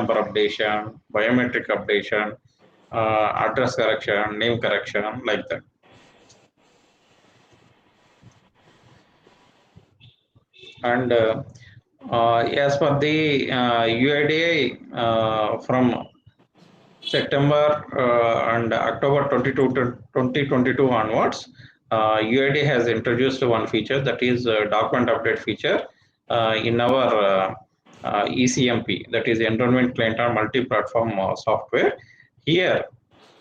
number updation, biometric updation, address correction, name correction, like that. And as per the UIDA from September and October 2022 onwards, UID has introduced one feature, that is document update feature in our ECMP, that is Enrollment Client on Multi-Platform software. Here,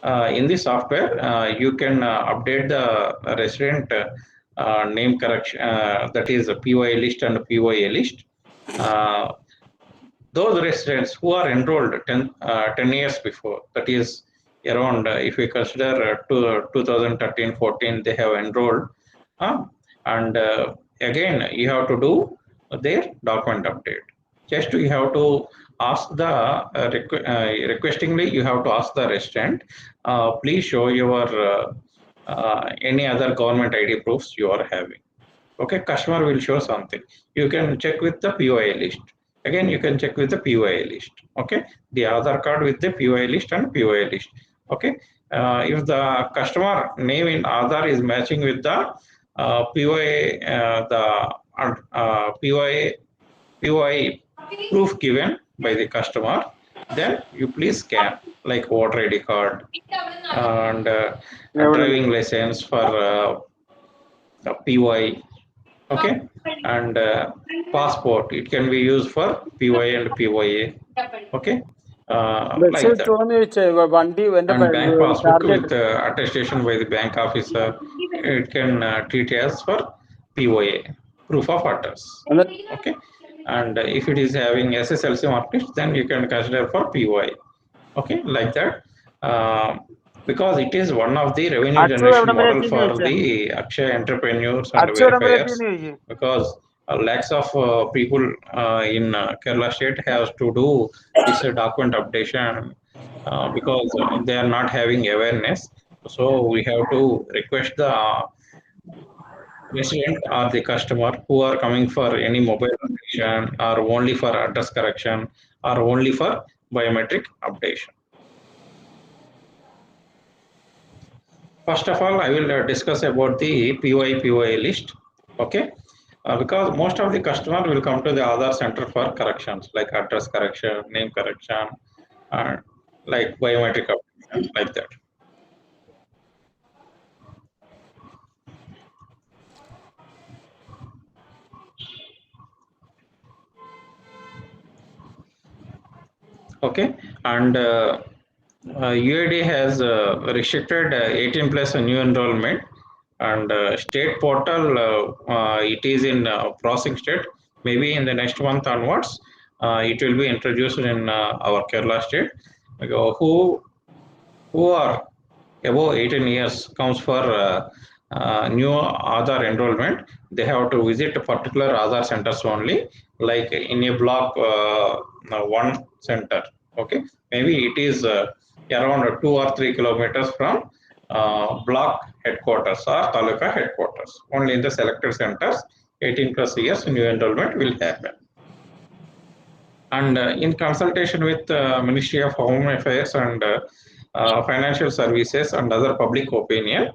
in the software, you can update the resident name correction, that is PYA list and PYA list. Those residents who are enrolled 10 years before, that is around, if we consider 2013-14, they have enrolled, and again you have to do their document update. Just you have to ask the requestingly, you have to ask the resident, please show your any other government ID proofs you are having. Okay, customer will show something. You can check with the POI list. Again, you can check with the POI list. Okay, the Aadhar card with the POI list and POI list. Okay, if the customer name in Aadhar is matching with the POI, POI proof given by the customer, then you please scan like voter ID card and a driving license for PY. Okay, and passport, it can be used for PY and PYA. Okay, like that. And bank passbook with attestation by the bank officer, it can treat as for PYA, proof of address. Okay, and if it is having SSLC mark list, then you can consider for PY. Okay, like that. Because it is one of the revenue generation model for the Akshaya entrepreneurs and verifiers, because lakhs of people in Kerala state has to do this document updation because they are not having awareness. So we have to request the resident or the customer who are coming for any mobile updation or only for address correction or only for biometric updation. First of all, I will discuss about the POI list. Okay, because most of the customer will come to the Aadhar center for corrections like address correction, name correction, and like biometric updation, like that. Okay, and UID has restricted 18 plus new enrollment, and state portal, it is in processing state. Maybe in the next month onwards, it will be introduced in our Kerala state. Who are above 18 years comes for new Aadhar enrollment, they have to visit particular Aadhar centers only, like in a block one center. Okay, maybe it is around 2 or 3 kilometers from block headquarters or taluka headquarters. Only in the selected centers, 18 plus years new enrollment will happen. And in consultation with Ministry of Home Affairs and Financial Services and other public opinion,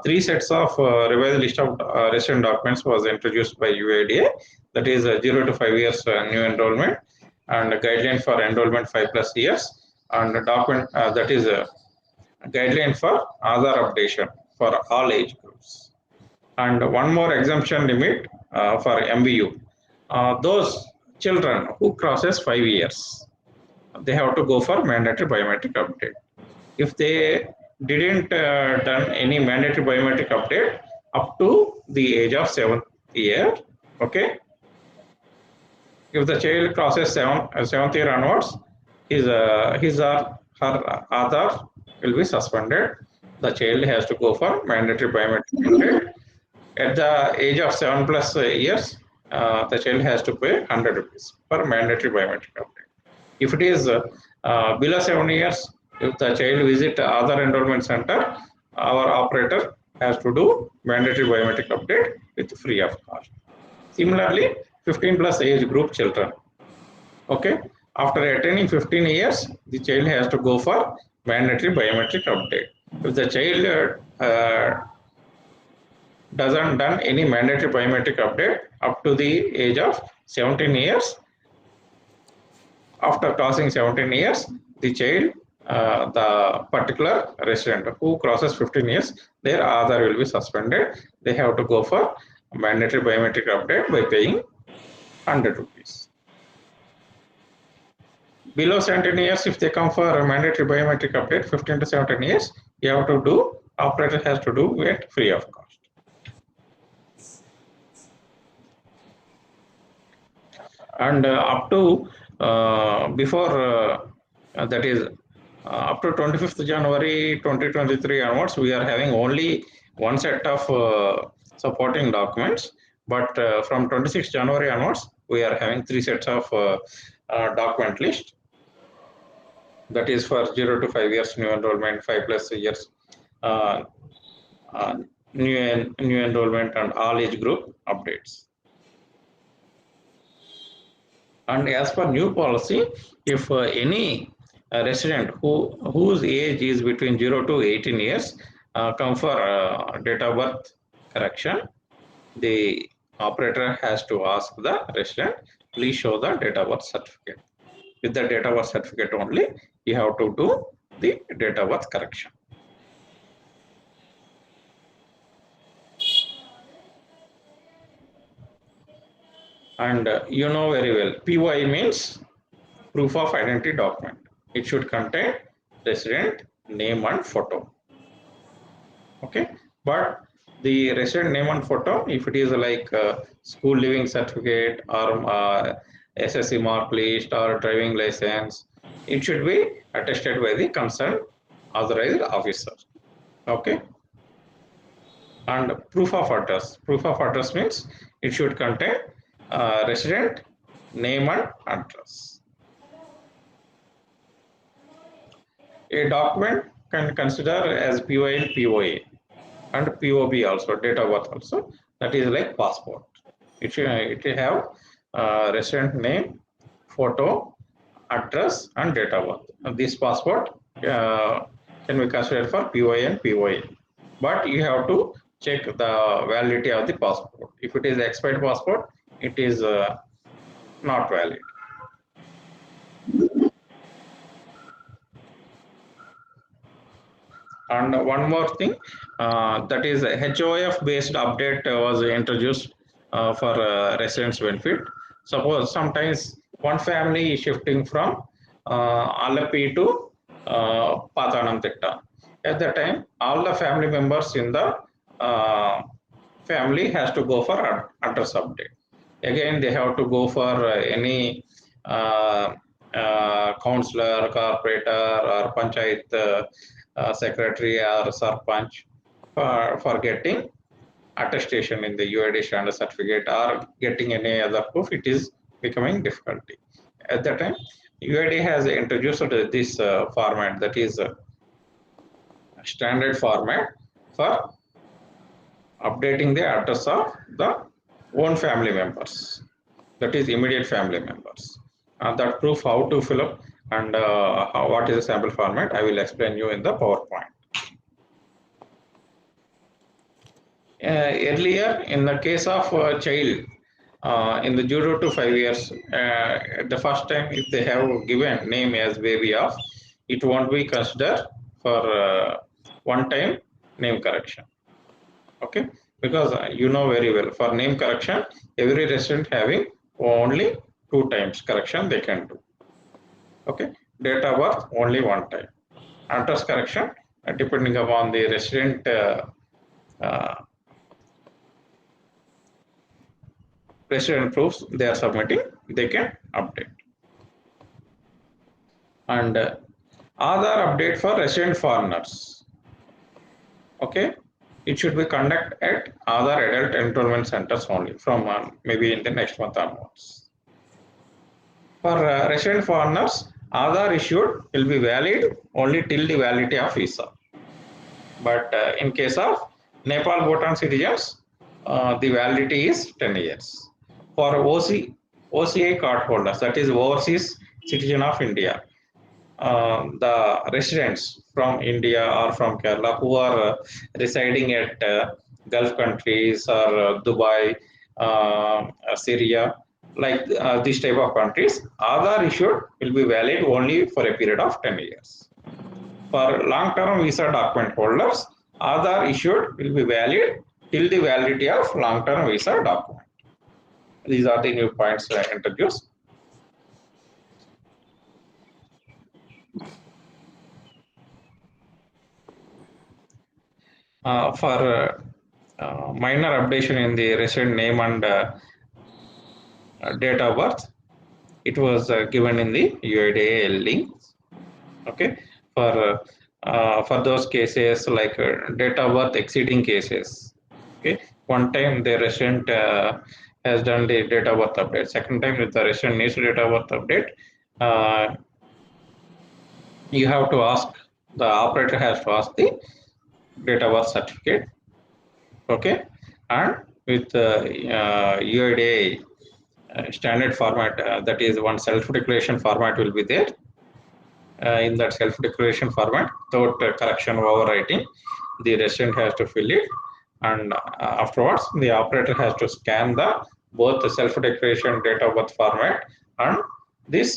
3 sets of revised list of resident documents was introduced by UIDA, that is 0 to 5 years new enrollment, and a guideline for enrollment 5 plus years, and a document that is a guideline for Aadhar updation for all age groups. And one more exemption limit for MBU. Those children who crosses 5 years, they have to go for mandatory biometric update. If they didn't done any mandatory biometric update up to the age of 7th year, okay, if the child crosses 7th year onwards, his or her Aadhar will be suspended. The child has to go for mandatory biometric update. At the age of 7 plus years, the child has to pay 100 rupees for mandatory biometric update. If it is below 7 years, if the child visit Aadhar enrollment center, our operator has to do mandatory biometric update with free of cost. Similarly, 15 plus age group children. Okay, After attaining 15 years, the child has to go for mandatory biometric update. If the child doesn't done any mandatory biometric update up to the age of 17 years, after crossing 17 years, the child, the particular resident who crosses 15 years, their Aadhar will be suspended. They have to go for mandatory biometric update by paying 100 rupees. Below 17 years, if they come for a mandatory biometric update, 15 to 17 years, you have to do, operator has to do it free of cost. And up to before that is up to 25th January 2023 onwards, we are having only one set of supporting documents, but from 26th January onwards, we are having three sets of document list. That is for 0 to 5 years new enrollment, 5+ years new enrollment, and all age group updates. And as per new policy, if any resident whose age is between 0 to 18 years come for date of birth correction, the operator has to ask the resident, please show the date of birth certificate. With the date of birth certificate only, you have to do the date of birth correction. And you know very well, PY means proof of identity document. It should contain resident name and photo. Okay, but the resident name and photo, if it is like school leaving certificate or SSC mark list or driving license, it should be attested by the concerned authorized officer. Okay, and proof of address. Proof of address means it should contain resident name and address. A document can consider as PY and POA and POB also, date of birth also. That is like passport. It should have resident name, photo, address, and date of birth. This passport can be considered for PY and POA. But you have to check the validity of the passport. If it is expired passport, it is not valid. And one more thing, that is HOF based update was introduced for residents benefit. Suppose sometimes one family is shifting from Alapi to Patanamtitta. At that time, all the family members in the family has to go for address update. Again, they have to go for any councillor, corporator, or panchayat secretary or sarpanch for getting attestation in the UID standard certificate or getting any other proof. It is becoming difficulty. At that time, UID has introduced this format, that is standard format for updating the address of the own family members, that is immediate family members. That proof how to fill up and what is the sample format, I will explain you in the PowerPoint. Earlier, in the case of a child in the 0 to 5 years, the first time if they have given name as baby of, it won't be considered for one time name correction. Okay, because you know very well, for name correction, every resident having only 2 times correction they can do. Okay, date of birth only 1 time. Address correction, depending upon the resident resident proofs they are submitting, they can update. And Aadhar update for resident foreigners. Okay, it should be conducted at Aadhar adult enrollment centers only from maybe in the next month onwards. For resident foreigners, Aadhar issued will be valid only till the validity of visa. But in case of Nepal Bhutan citizens, the validity is 10 years. For OCI card holders, that is overseas citizen of India. The residents from India or from Kerala who are residing at Gulf countries or Dubai, Syria, like this type of countries, Aadhar issued will be valid only for a period of 10 years. For long-term visa document holders, Aadhar issued will be valid till the validity of long-term visa document. These are the new points introduced. For minor updation in the resident name and date of birth, it was given in the UIDAI link. Okay, for those cases like date of birth exceeding cases. Okay, one time the resident has done the date of birth update. Second time, if the resident needs date of birth update, you have to ask, the operator has to ask the date of birth certificate. Okay, and with UIDAI standard format, that is one self-declaration format will be there. In that self-declaration format, without correction or overwriting, the resident has to fill it, and afterwards the operator has to scan the both the self-declaration date of birth format and this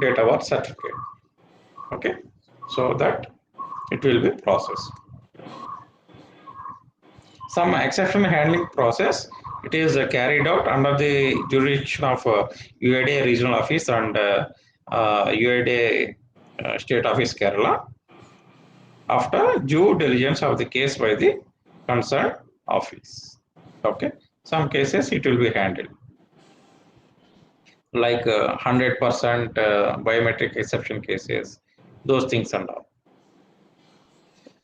date of birth certificate. Okay, so that it will be processed. Some exception handling process, it is carried out under the jurisdiction of UIDAI regional office and UIDAI state office Kerala after due diligence of the case by the concerned office. Okay, some cases it will be handled like 100% biometric exception cases, those things and all.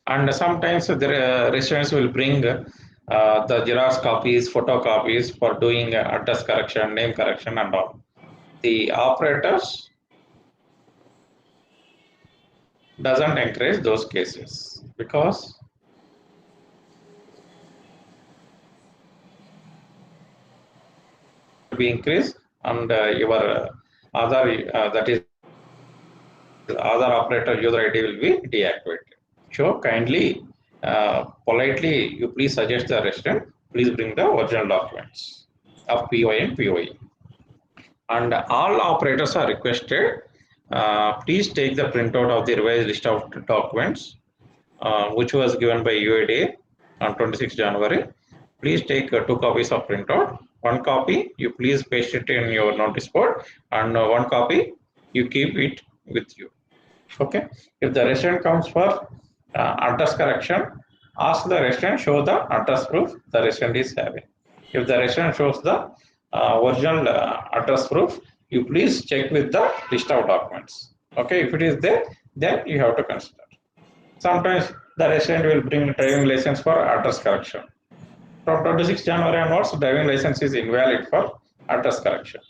And sometimes the residents will bring the Xerox copies, photocopies for doing address correction, name correction and all. The operators doesn't encourage those cases because be increased and your other that is other operator user ID will be deactivated. So kindly, politely, you please suggest the resident, please bring the original documents of POI and POE. And all operators are requested, please take the printout of the revised list of documents, which was given by UIDAI on 26 January. Please take 2 copies of printout. One copy, you please paste it in your notice board, and one copy, you keep it with you. Okay, if the resident comes for address correction, ask the resident show the address proof the resident is having. If the resident shows the original address proof, you please check with the list of documents. Okay, if it is there, then you have to consider. Sometimes the resident will bring driving license for address correction. From 26 January onwards, driving license is invalid for address correction.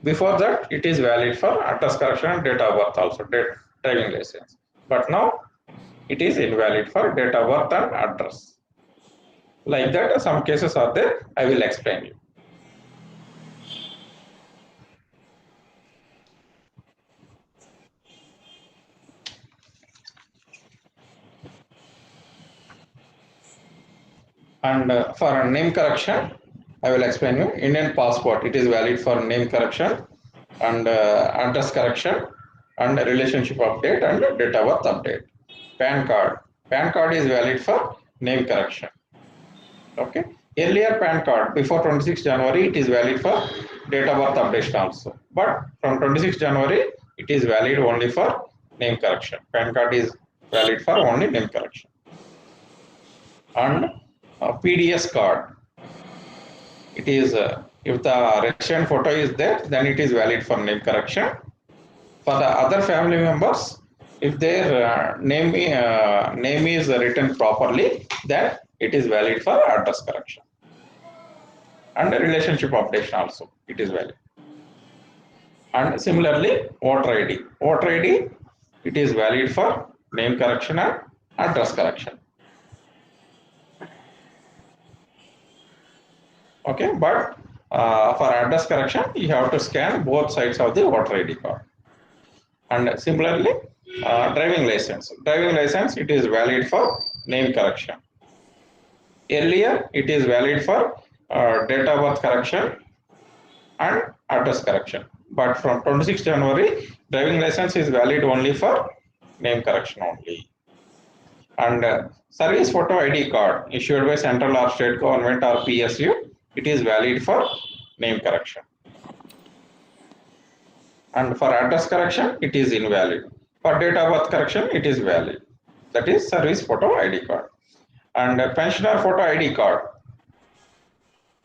Before that, it is valid for address correction and date of birth also, driving license. But now, it is invalid for date of birth and address. Like that, some cases are there. I will explain you. And for name correction, I will explain you. Indian passport, it is valid for name correction and address correction and relationship update and date of birth update. PAN card is valid for name correction. Okay, earlier PAN card before 26 January it is valid for date of birth updation also, but from 26 January it is valid only for name correction. PAN card is valid for only name correction. And PDS card, it is if the resident photo is there, then it is valid for name correction. For the other family members, if their name is written properly, then it is valid for address correction. And relationship updation also, it is valid. And similarly, voter ID. Voter ID, it is valid for name correction and address correction. Okay, but For address correction, you have to scan both sides of the voter ID card. And similarly, driving license. Driving license, it is valid for name correction. Earlier, it is valid for date of birth correction and address correction. But from 26 January, driving license is valid only for name correction only. And service photo ID card issued by central or state government or PSU, it is valid for name correction. And for address correction, it is invalid. For date of birth correction, it is valid. That is service photo ID card. And pensioner photo ID card,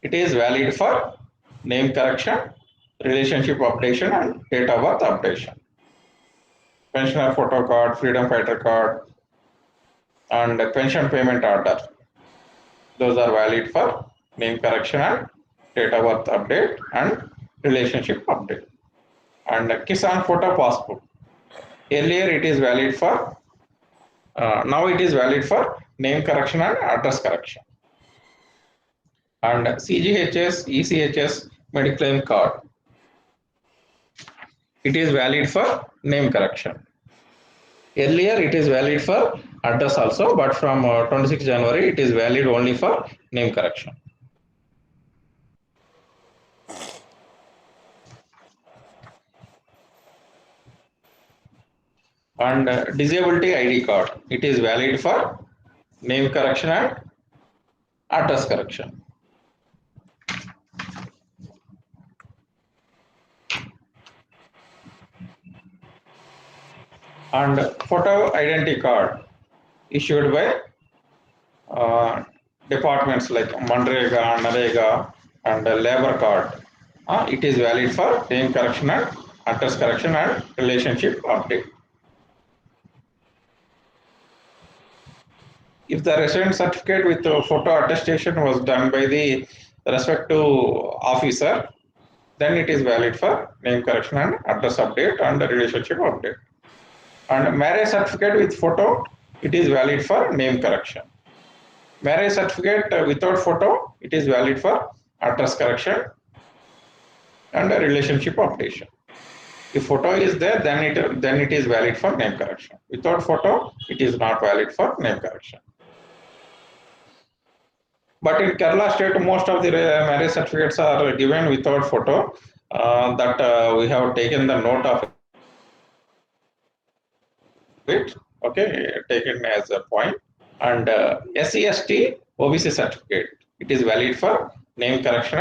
it is valid for name correction, relationship updation, and date of birth updation. Pensioner photo card, freedom fighter card, and pension payment order, those are valid for name correction and date of birth update and relationship update. And Kisan photo passport, earlier it is valid for now it is valid for name correction and address correction. And CGHS, ECHS mediclaim card, it is valid for name correction. Earlier it is valid for address also, but from 26 January it is valid only for name correction. And disability ID card, it is valid for name correction and address correction. And photo identity card issued by departments like Manrega, Narega, and labor card, it is valid for name correction and address correction and relationship update. If the resident certificate with photo attestation was done by the respective officer, then it is valid for name correction and address update and relationship update. And marriage certificate with photo, it is valid for name correction. Marriage certificate without photo, it is valid for address correction and relationship updation. If photo is there, then it is valid for name correction. Without photo, it is not valid for name correction. But in Kerala state, most of the marriage certificates are given without photo. That we have taken the note of it, okay, taken as a point. And SCST OBC certificate, it is valid for name correction,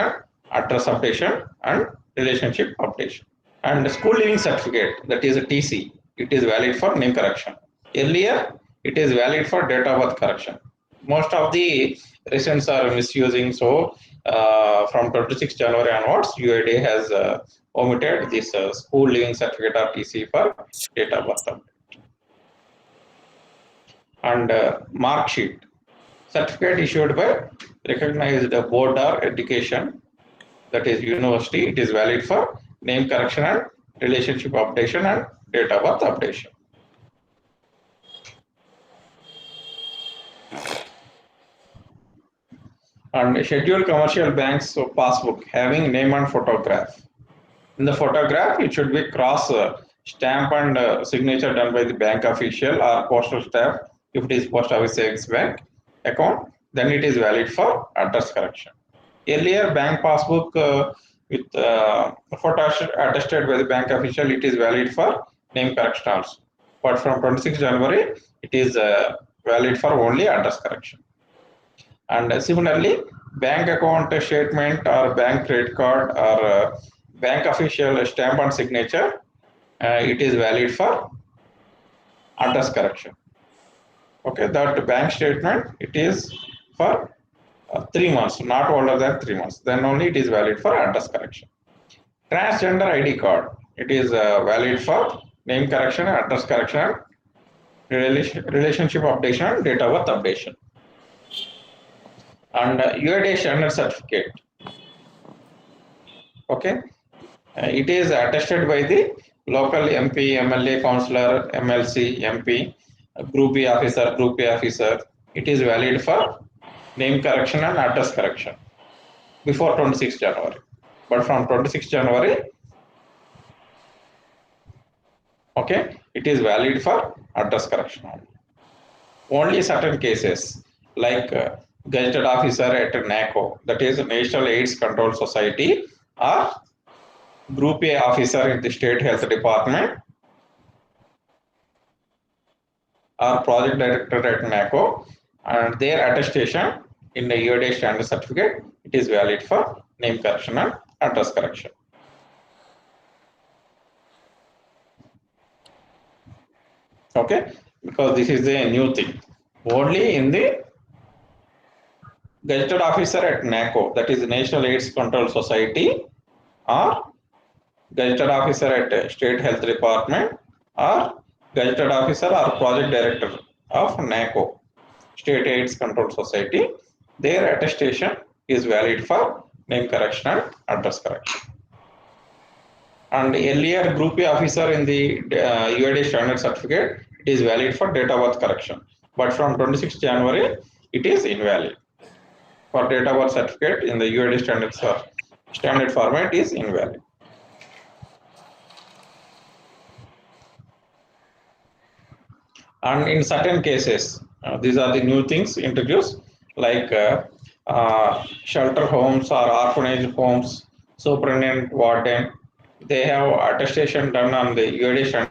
address updation, and relationship updation. And school living certificate, that is a TC, it is valid for name correction. Earlier, it is valid for date of birth correction. Most of the residents are misusing, so from 26 January onwards, UID has omitted this school living certificate or TC for date of birth update. And mark sheet, certificate issued by recognized board or education, that is university, it is valid for name correction and relationship updation and date of birth updation. And scheduled commercial banks passbook having name and photograph. In the photograph, it should be cross stamp and signature done by the bank official or postal staff. If it is post office savings bank account, then it is valid for address correction. Earlier, bank passbook with photo attested by the bank official, it is valid for name correction also. But from 26 January, it is valid for only address correction. And similarly, bank account statement or bank credit card or bank official stamp and signature, it is valid for address correction. Okay, that bank statement, it is for 3 months, not older than 3 months. Then only it is valid for address correction. Transgender ID card, it is valid for name correction, address correction, relationship updation, and date of birth updation. And UID standard certificate. Okay, it is attested by the local MP, MLA, councillor, MLC, MP, Group B officer, Group A officer. It is valid for name correction and address correction before 26 January. but from 26 January, okay, it is valid for address correction. Only certain cases like gazetted officer at NACO, that is National AIDS Control Society, or Group A officer in the State Health Department, or project director at NACO, and their attestation in the UAD standard certificate, it is valid for name correction and address correction. Okay, because this is a new thing. Only in the gazetted officer at NACO, that is National AIDS Control Society, or gazetted officer at State Health Department, or gazetted officer or project director of NACO, State AIDS Control Society, their attestation is valid for name correction and address correction. And earlier Group A officer in the UAD standard certificate, it is valid for date of birth correction. But from 26 January, it is invalid. For date of birth certificate in the UAD standard format is invalid. And in certain cases, these are the new things introduced, like shelter homes or orphanage homes, superintendent, warden, they have attestation done on the UAD standard.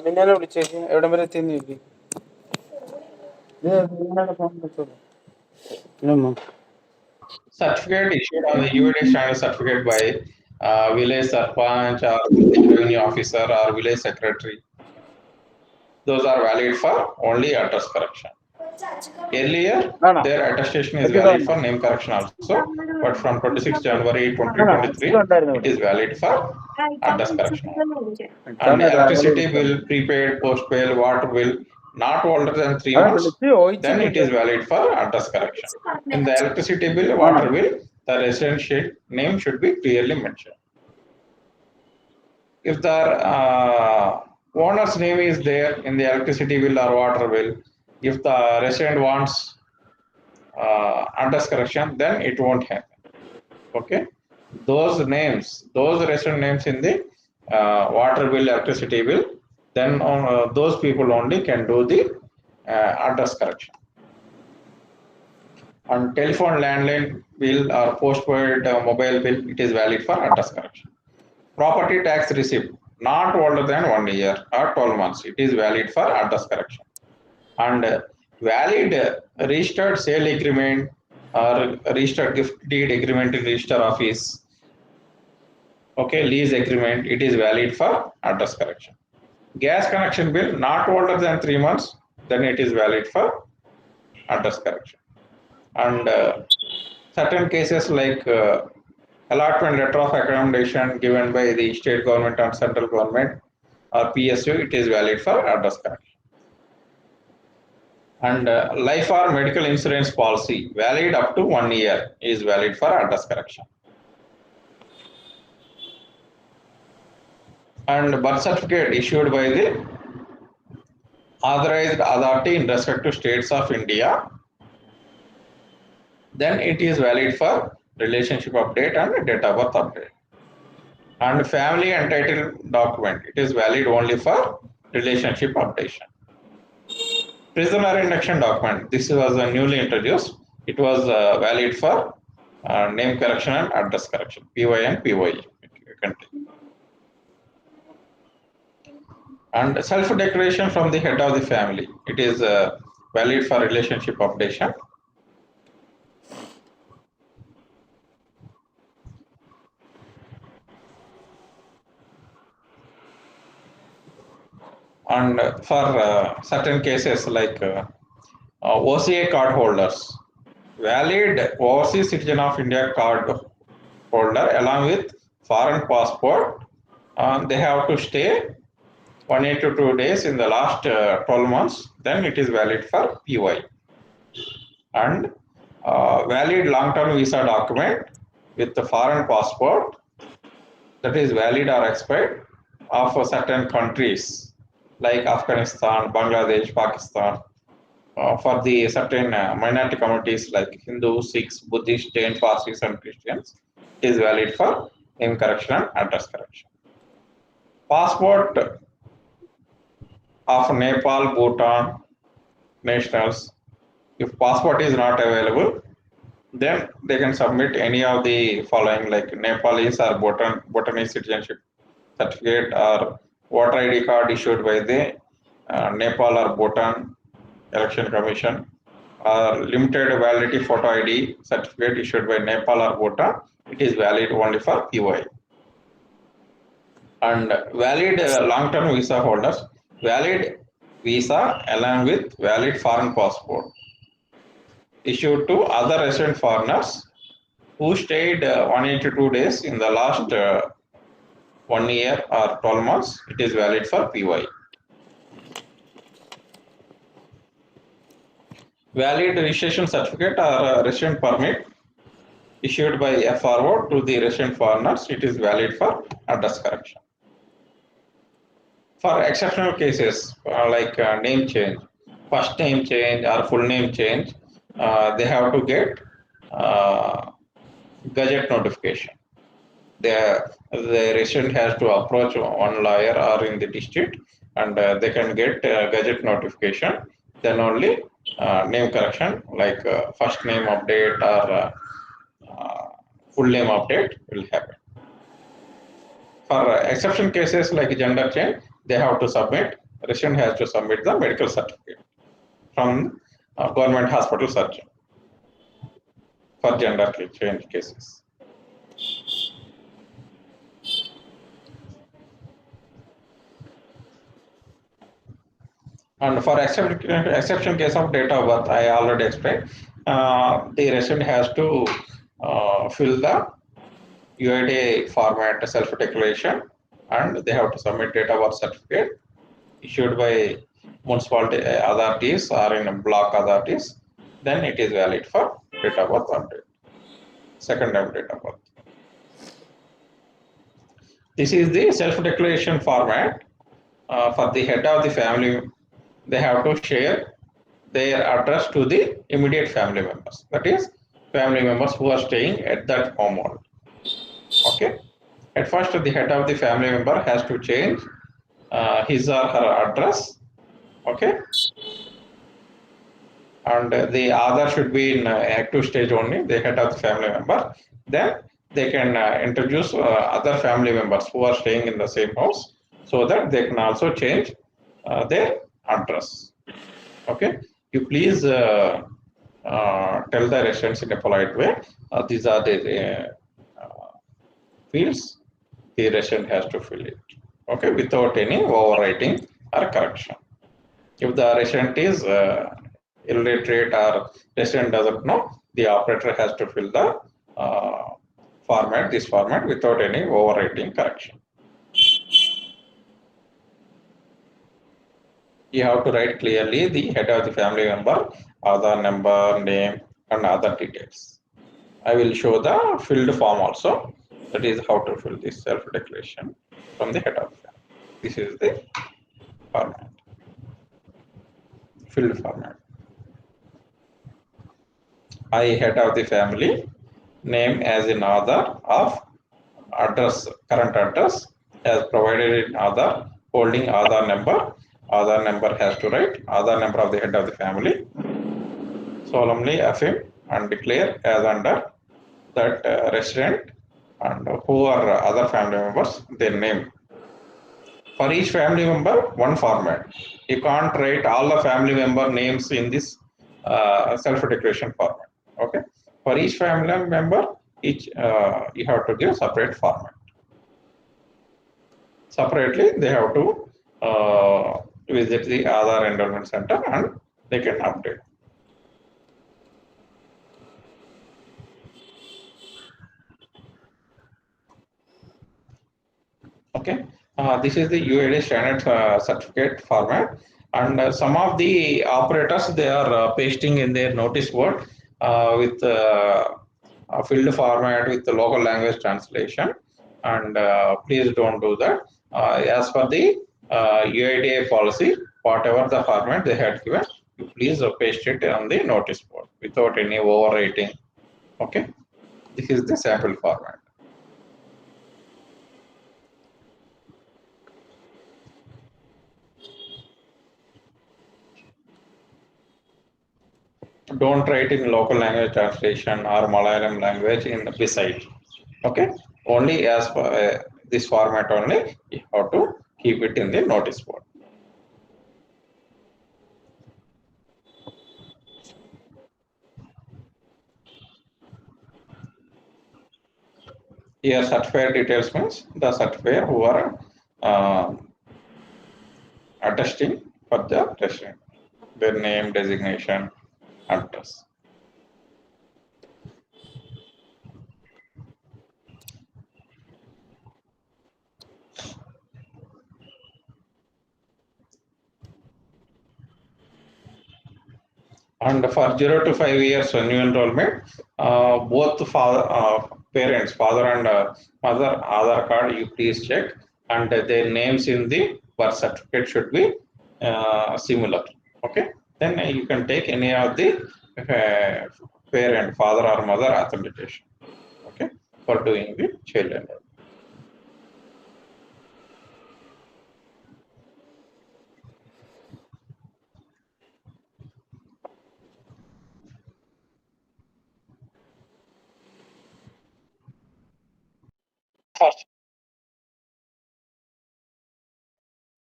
മിന്നാലെ വിളിച്ചേക്ക് എവിടം വരെ എത്തിയെന്ന് ചോദിക്കും. Certificate issued on the UAD standard certificate by village sarpanch or village revenue officer or village secretary. Those are valid for only address correction. Earlier, their attestation is valid for name correction also, but from 26 January 2023, it is valid for address correction. And electricity bill, prepaid, postpaid, water bill, not older than 3 months, then it is valid for address correction. In the electricity bill, water bill, the residential name should be clearly mentioned. If the owner's name is there in the electricity bill or water bill, if the resident wants address correction, then it won't happen. Okay, those names, those resident names in the water bill, electricity bill, then those people only can do the address correction. On telephone, landline bill or postpaid mobile bill, it is valid for address correction. Property tax receipt, not older than 1 year or 12 months, it is valid for address correction. And valid registered sale agreement or registered gift deed agreement in register office, okay, lease agreement, it is valid for address correction. Gas connection bill, not older than 3 months, then it is valid for address correction. And certain cases like allotment letter of accommodation given by the state government and central government or PSU, it is valid for address correction. And life or medical insurance policy, valid up to 1 year, is valid for address correction. And birth certificate issued by the authorized authority in respect to states of India, then it is valid for relationship update and date of birth update. And family and title document, it is valid only for relationship updation. Prisoner induction document, this was newly introduced, it was valid for name correction and address correction, PY and PYE. And self-declaration from the head of the family, it is valid for relationship updation. And for certain cases like OCA card holders, valid overseas citizen of India card holder along with foreign passport, they have to stay 182 days in the last 12 months, then it is valid for PY. and valid long-term visa document with the foreign passport that is valid or expired of certain countries like Afghanistan, Bangladesh, Pakistan, for the certain minority communities like Hindu, Sikhs, Buddhists, Jain, Parsis, and Christians. It is valid for name correction and address correction. Passport of Nepal, Bhutan nationals. If passport is not available, then they can submit any of the following like Nepalese or Bhutanese citizenship certificate or voter ID card issued by the Nepal or Bhutan Election Commission or limited validity photo ID certificate issued by Nepal or Bhutan. It is valid only for PY. And valid long-term visa holders, valid visa along with valid foreign passport issued to other resident foreigners who stayed 182 days in the last 1 year or 12 months. It is valid for PY. Valid registration certificate or resident permit issued by FRO to the resident foreigners. It is valid for address correction. For exceptional cases like name change, first name change or full name change, they have to get gazette notification. The resident has to approach one lawyer or in the district and they can get gazette notification. Then only name correction like first name update or full name update will happen. For exception cases like gender change, they have to submit, resident has to submit the medical certificate from government hospital surgeon for gender change cases. And for exception case of date of birth, I already explained, the resident has to fill the UID format self-declaration and they have to submit date of birth certificate issued by municipality authorities or in block authorities. Then it is valid for date of birth update, second time date of birth. This is the self-declaration format for the head of the family. They have to share their address to the immediate family members. That is, family members who are staying at that home only. Okay. At first, the head of the family member has to change his or her address. Okay. And the Aadhar should be in active stage only, the head of the family member. Then they can introduce other family members who are staying in the same house so that they can also change their address. Okay, you please tell the residents in a polite way. These are the fields the resident has to fill it. Okay, without any overwriting or correction. If the resident is illiterate or resident doesn't know, the operator has to fill the this format without any overwriting correction. You have to write clearly the head of the family member, Aadhar number, name, and other details. I will show the filled form also. That is how to fill this self-declaration from the head of the family. This is the format, filled format. I, head of the family, name as in Aadhar of address, current address as provided in Aadhar, holding Aadhar number. Aadhar number has to write Aadhar number of the head of the family. Solemnly affirm and declare as under that resident and who are other family members, their name. For each family member, one format. You can't write all the family member names in this self-declaration format. Okay. For each family member, each you have to give separate format. Separately, they have to visit the Aadhar enrollment center and they can update. Okay, this is the UID standard certificate format. And some of the operators, they are pasting in their notice board with a filled format with the local language translation, and please don't do that. As per the UIDA policy, whatever the format they had given, you please paste it on the notice board without any overwriting. Okay, this is the sample format. Don't write in local language translation or Malayalam language in beside. Okay, only as per this format only you have to keep it in the notice board. Here certifier details means the certifier who are uh, attesting for the resident, their name, designation, address. And for 0 to 5 years new enrollment, both parents, father and mother Aadhar card, you please check, and their names in the birth certificate should be similar. Okay, then you can take any of the parent, father or mother authentication. Okay, for doing the child enrollment.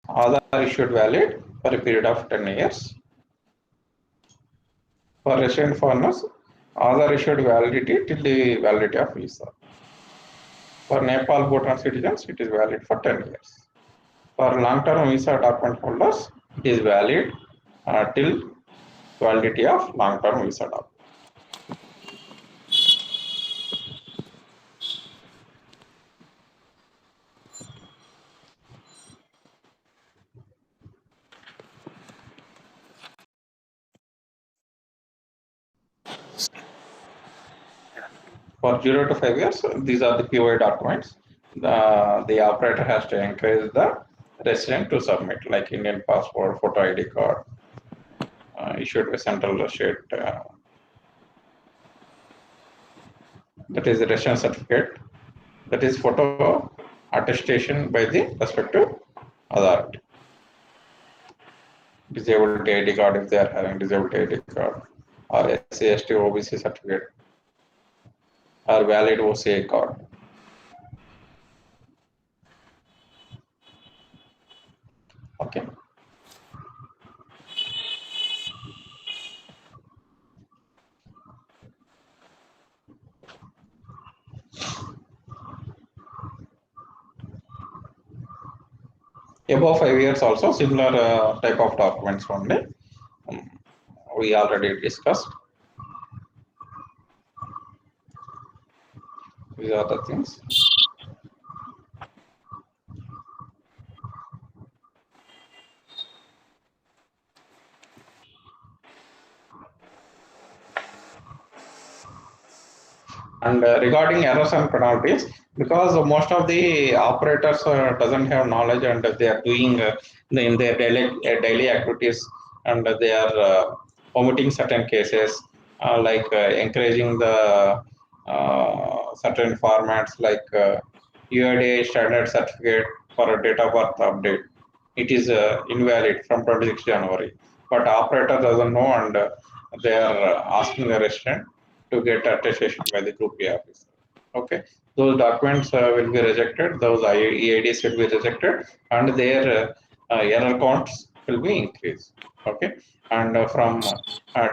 Aadhar issued valid for a period of 10 years. For resident foreigners, Aadhar issued validity till the validity of visa. For Nepal Bhutan citizens, it is valid for 10 years. For long-term visa document holders, it is valid till validity of long-term visa document. For 0 to 5 years, these are the POI documents. The operator has to encourage the resident to submit, like Indian passport, photo ID card, issued by central state, that is the resident certificate, that is photo attestation by the respective authority. Disabled ID card if they are having disabled ID card, or SC, ST, OBC certificate, or valid OCA card. Okay. Above 5 years also similar type of documents only. Um, we already discussed. These are the things. And regarding errors and penalties, because most of the operators doesn't have knowledge and they are doing in their daily activities, and they are omitting certain cases, like encouraging the certain formats like UIDA standard certificate for a date of birth update. It is invalid from 26 January, but operator doesn't know, and they are asking the resident to get attestation by the group A officer. Okay, those documents will be rejected, those EIDs will be rejected, and their error counts will be increased. Okay, and from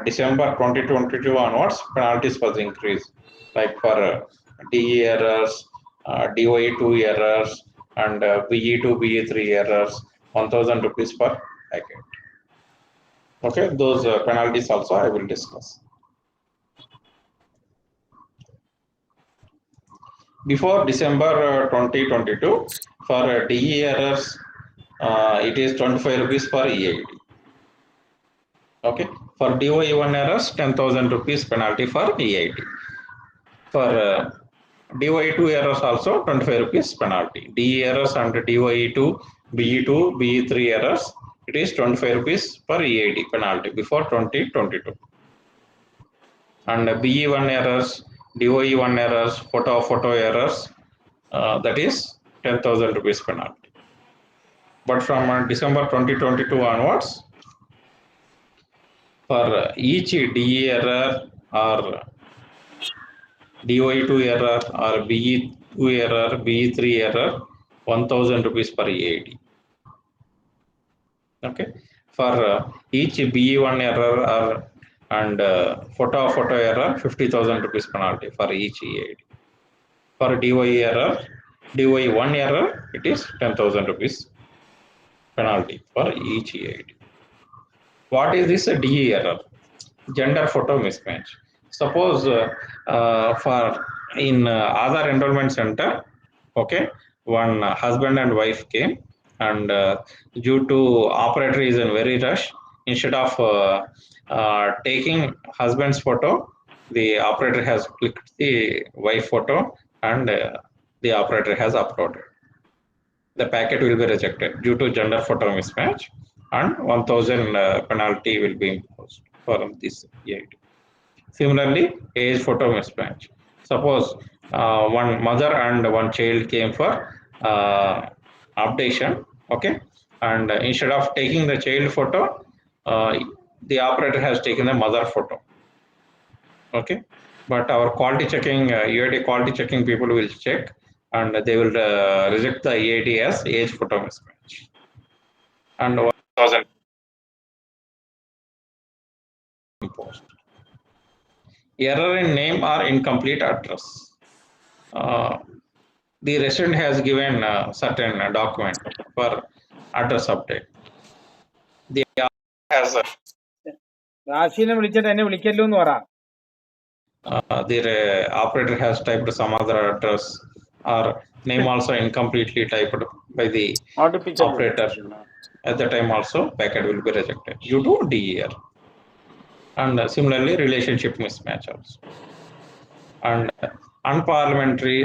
December 2022 onwards, penalties was increased, like for DE errors, DOE2 errors, and BE2, BE3 errors, 1000 rupees per packet. Okay, those penalties also I will discuss. Before December 2022, for DE errors, it is 25 rupees per EID. Okay, for DOE1 errors, 10,000 rupees penalty for EIT. For DOE2 errors also 25 rupees penalty. DE errors and DOE2, BE2, BE3 errors, it is 25 rupees per EIT penalty before 2022. And BE1 errors, DOE1 errors, photo errors, that is 10,000 rupees penalty. But from December 2022 onwards, for each DE error or DOE2 error or BE2 error, BE3 error, 1000 rupees per EID. Okay, for each BE1 error or and photo error, 50,000 rupees penalty for each EID. For DOE error, DOE1 error, it is 10,000 rupees penalty for each EID. What is this DE error? Gender photo mismatch. Suppose for in Aadhar enrollment center, okay, one husband and wife came, and due to operator is in very rush, instead of taking husband's photo, the operator has clicked the wife photo, and the operator has uploaded. The packet will be rejected due to gender photo mismatch, and 1000 penalty will be imposed for this EID. Similarly, age photo mismatch. Suppose one mother and one child came for updation, okay, and instead of taking the child photo, the operator has taken the mother photo, okay. But our quality checking, EID quality checking people will check, and they will reject the EID as age photo mismatch. And 1000 imposed. Error in name or incomplete address. Uh, the resident has given a certain document for address update. The has റാഷിനെ വിളിച്ചിട്ട് എന്നെ വിളിക്കല്ലോ എന്ന് പറ. the operator has typed some other address or name also incompletely typed by the operator. At the time also packet will be rejected due to DER. And similarly relationship mismatch also. And unparliamentary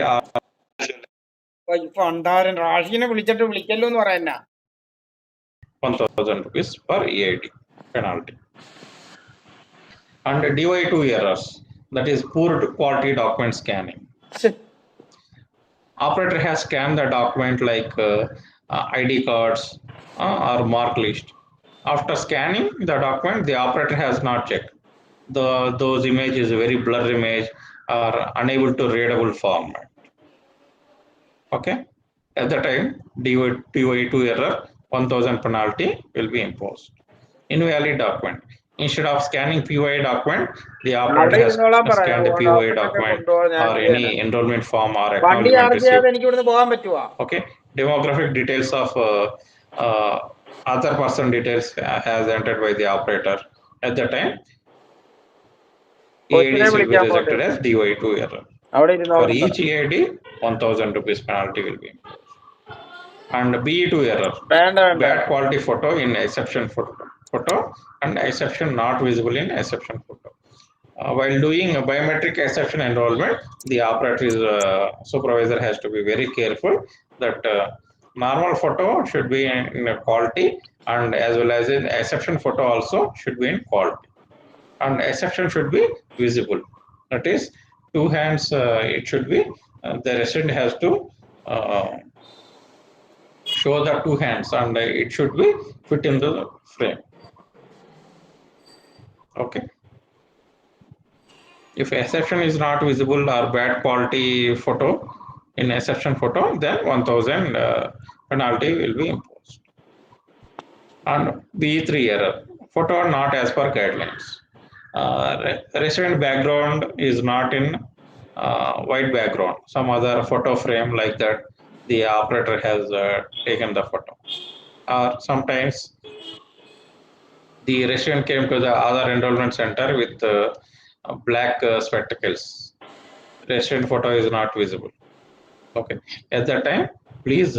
പണ്ടാരൻ റാഷിനെ വിളിച്ചിട്ട് വിളിക്കല്ലോ എന്ന് പറയാ. 1000 rupees per EID penalty. And DY2 errors, that is poor quality document scanning. Operator has scanned the document like ID cards or mark list. After scanning the document, the operator has not checked. Those images, very blurry image, are unable to readable format. Okay, at the time DY2 error, 1000 penalty will be imposed. Invalid document. Instead of scanning POI document, the operator has scanned the POI document or any enrollment form or വണ്ടി acknowledgement charge receipt. ചെയ്യാതെ എനിക്ക് ഇവിടുന്ന് പോകാൻ പറ്റുമോ? Okay, demographic details of other person details has entered by the operator. At the time, EIDs will be rejected as DY2 error. For each EID, 1000 rupees penalty will be imposed. And BE2 error, bad quality photo in exception photo and exception not visible in exception photo. While doing a biometric exception enrollment, the operator supervisor has to be very careful that normal photo should be in quality, and as well as in exception photo also should be in quality, and exception should be visible. That is, two hands it should be, the resident has to show the two hands, and it should be fit in the frame. Okay. If exception is not visible or bad quality photo in exception photo, then 1000 penalty will be imposed. And B3 error, photo not as per guidelines. Resident background is not in white background, some other photo frame like that the operator has taken the photo. Or sometimes the resident came to the other enrollment center with black spectacles. Resident photo is not visible. Okay, at that time, please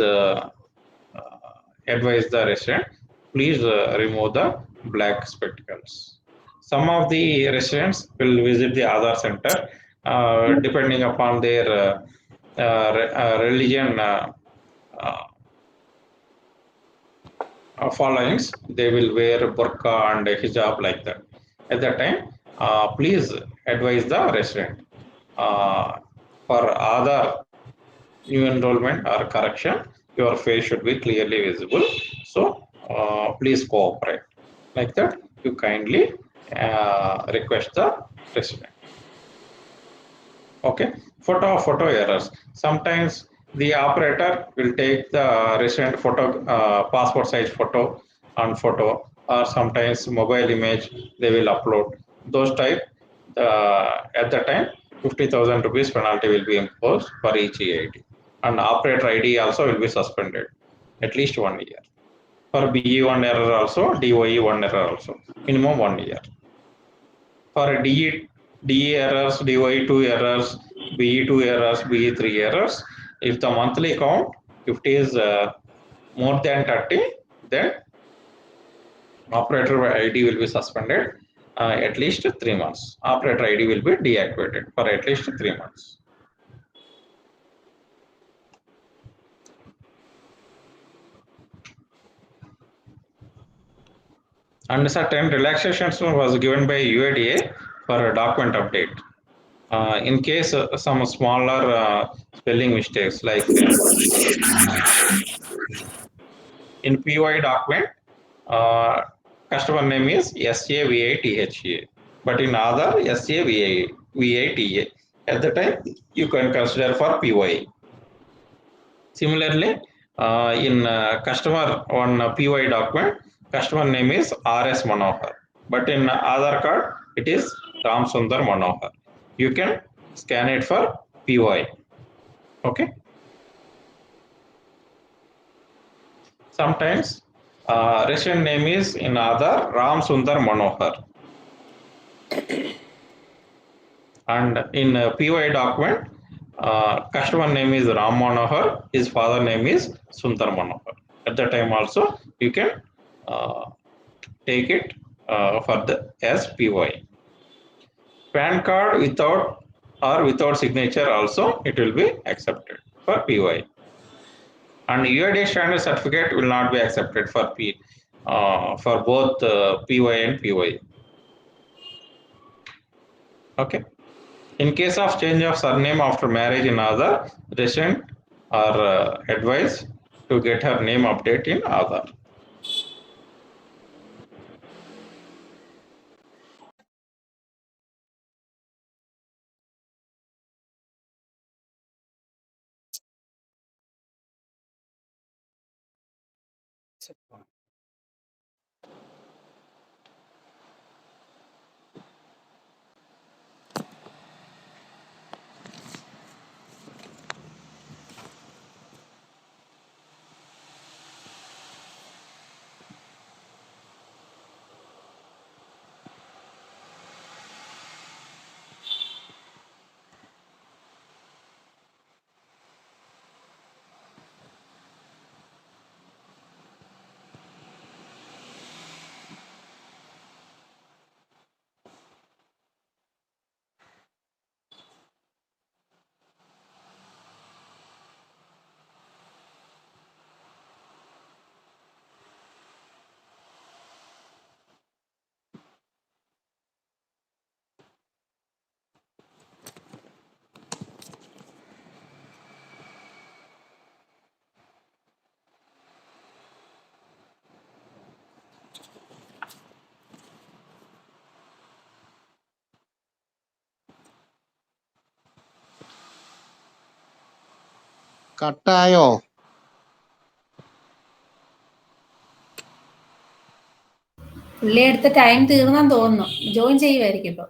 advise the resident please remove the black spectacles. Some of the residents will visit the Aadhar center depending upon their religion uh, followings. They will wear burqa and hijab like that. At that time, please advise the resident for Aadhar new enrollment or correction, your face should be clearly visible. So please cooperate. Like that, you kindly request the resident. Okay, photo errors. Sometimes the operator will take the resident photo, passport size photo and photo, or sometimes mobile image they will upload. Those type, at the time, 50,000 rupees penalty will be imposed for each EID. And operator ID also will be suspended at least 1 year. For BE1 error also, DOE1 error also, minimum 1 year. For DE errors, DY2 errors, BE2 errors, BE3 errors, if the monthly count, if it is more than 30, then operator ID will be suspended at least 3 months. Operator ID will be deactivated for at least 3 months. And certain relaxations was given by UADA for a document update. In case some smaller spelling mistakes like in PY document, uh, customer name is SAVATHA, but in other SAVATA. At the time, you can consider for PY. Similarly, in customer on PY document, customer name is RS Manohar, but in Aadhar card, it is Ram Sundar Manohar. You can scan it for PY. Okay. Sometimes resident name is in Aadhar Ram Sundar Manohar, and in PY document, customer name is Ram Manohar, his father name is Sundar Manohar. At the time also, you can take it for the as PY. PAN card without signature also it will be accepted for PY. And UID standard certificate will not be accepted for for both PY and PY. Okay. In case of change of surname after marriage in Aadhar, resident are advised to get her name update in Aadhar. കട്ടായോ? പുള്ളി എടുത്ത time തീർന്നെന്ന് തോന്നുന്നു. Join ചെയ്യുമായിരിക്കും ഇപ്പൊ.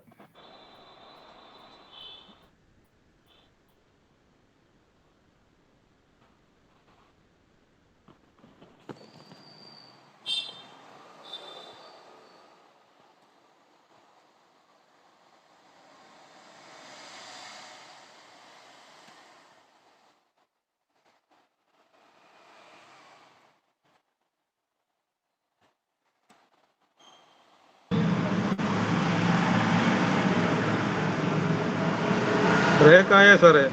ബ്രേക്കായേ സാറേ.